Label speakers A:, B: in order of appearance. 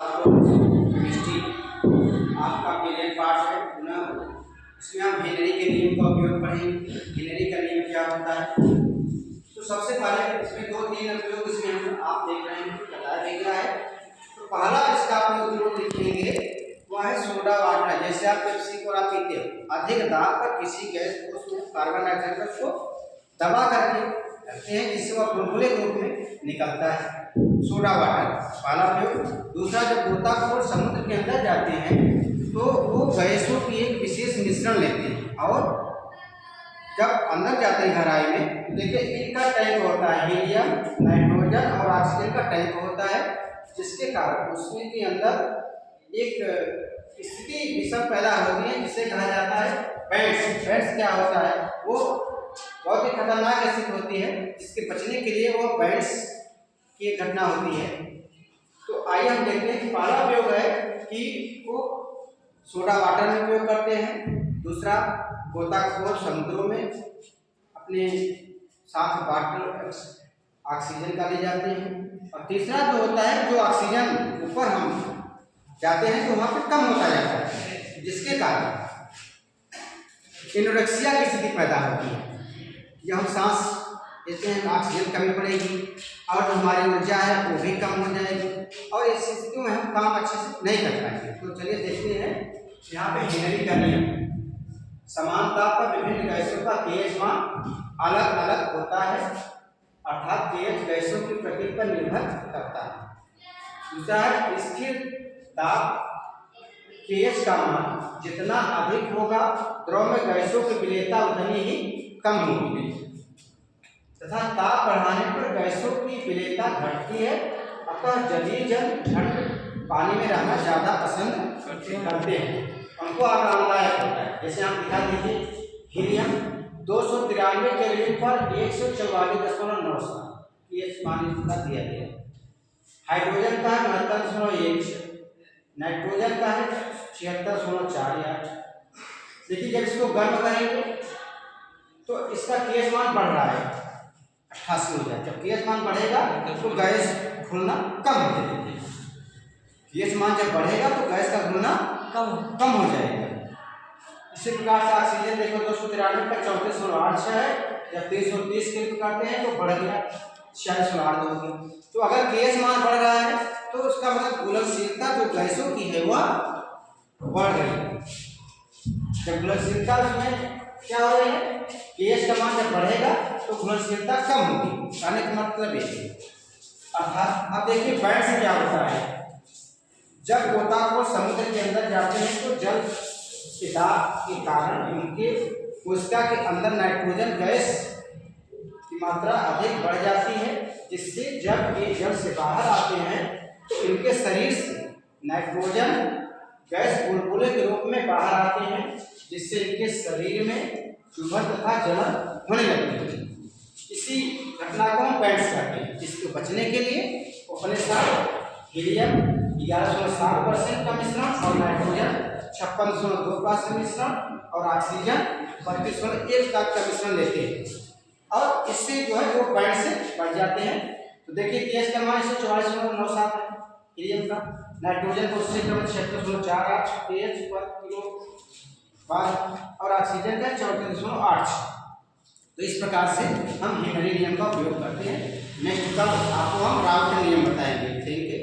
A: Chemistry आपका period part है पुनः इसमें हम हेनरी के नियम का उपयोग पढ़ेंगे। हेनरी का नियम क्या होता है? तो सबसे पहले इसमें दो तीन उपयोग इसमें हम आप देख रहे हैं बताया दिख रहा है। तो पहला इसका आप उपयोग लिखेंगे वह है सोडा वाटर। जैसे आप पेप्सी कोला पीते हो, अधिक दाब पर किसी गैस को उसमें कार्बन डाइऑक्साइड को दबा करके रखते हैं जिससे वह बुलबुले के रूप में निकलता है, सोडा वाटर पहला प्रयोग। दूसरा, जब गोताखोर समुद्र के अंदर जाते हैं तो वो गैसों की एक विशेष मिश्रण लेते हैं और जब अंदर जाते हैं गहराई में तो देखिए इनका टैंक होता है, हीलियम, नाइट्रोजन और ऑक्सीजन का टैंक होता है, जिसके कारण उसमें के अंदर एक स्थिति विषम पैदा होती है जिसे कहा जाता है बैंड्स। बैंड्स क्या होता है? वो बहुत ही खतरनाक स्थिति होती है जिसके बचने के लिए वो बैंड्स की एक घटना होती है। तो आइए हम देखते हैं कि पहला प्रयोग है कि वो सोडा वाटर में प्रयोग करते हैं। दूसरा, गोताखोर समुद्रों में अपने साथ वाटर ऑक्सीजन का ले जाते हैं। और तीसरा जो होता है, जो ऑक्सीजन ऊपर हम जाते हैं तो वहाँ पे कम होता जाता है जिसके कारण एनोरेक्सिया की स्थिति पैदा होती है। जब हम सांस लेते हैं ऑक्सीजन कमी पड़ेगी और जो हमारी ऊर्जा है वो भी कम हो जाएगी और इस स्थिति में हम काम अच्छे से नहीं कर पाएंगे। तो चलिए देखते हैं यहाँ पे हेनरी का नियम। समान ताप पर विभिन्न गैसों का pH मान अलग अलग होता है, अर्थात pH गैसों की प्रकृति पर निर्भर करता है। दूसरा है, स्थिर ताप pH का मान जितना अधिक होगा द्रव में गैसों की विलेयता उतनी ही कम होगी तथा ताप बढ़ाने पर गैसों की विलेयता घटती है। अतः जलीय जल ठंड पानी में रहना ज्यादा पसंद करते हैं, उनको आरामदायक होता है। जैसे आप दिखा दीजिए, हीलियम 293 केल्विन पर 144.97 pH मान इसका दिया गया है। हाइड्रोजन का है 69.1, नाइट्रोजन का है 76.48। देखिए जब इसको गर्म करेंगे तो इसका pH मान बढ़ रहा है, 88 हो जाए। जब pH मान बढ़ेगा तो गैस घुलना कम हो जाएगी। pH मान जब बढ़ेगा तो गैस का घुलना कम हो जाएगा। इसी प्रकार से ऑक्सीजन देखो 293 पर 34.8 है, जब 330 के करते हैं तो बढ़ गया 46.8 होगी। तो अगर pH मान बढ़ रहा है तो उसका मतलब घुलनशीलता जो गैसों की है वह बढ़ रही है। जब घुलनशीलता उसमें क्या हो रही है, pH का मान जब बढ़ेगा तो घुलनशीलता कम होगी, कहने का मतलब ये। अर्थात अब देखिए बैंड से क्या होता है, जब गोताखोर समुद्र के अंदर जाते हैं तो जल के दाब के कारण उनके कोशिका के अंदर नाइट्रोजन गैस की मात्रा अधिक बढ़ जाती है, जिससे जब ये जल से बाहर आते हैं तो इनके शरीर से नाइट्रोजन गैस बुलबुले के रूप में बाहर आते हैं, जिससे इनके शरीर में चुभन तथा जलन होने लगती है। इसी घटना को हम बैंड्स कहते हैं। इसको बचने के लिए अपने साथ हीलियम 11.7% का मिश्रण और नाइट्रोजन 56.2% मिश्रण और ऑक्सीजन 32.1 का मिश्रण लेते हैं और इससे जो है वो बैंड से बच जाते हैं। तो देखिए pH का मान 144.97 है हीलियम का, नाइट्रोजन को उससे कम 76.48 pH पर किलो बार और ऑक्सीजन का 34.8। तो इस प्रकार से हम हेनरी नियम का उपयोग करते हैं। नेक्स्ट कल आपको हम राव के नियम बताएंगे। Thank you.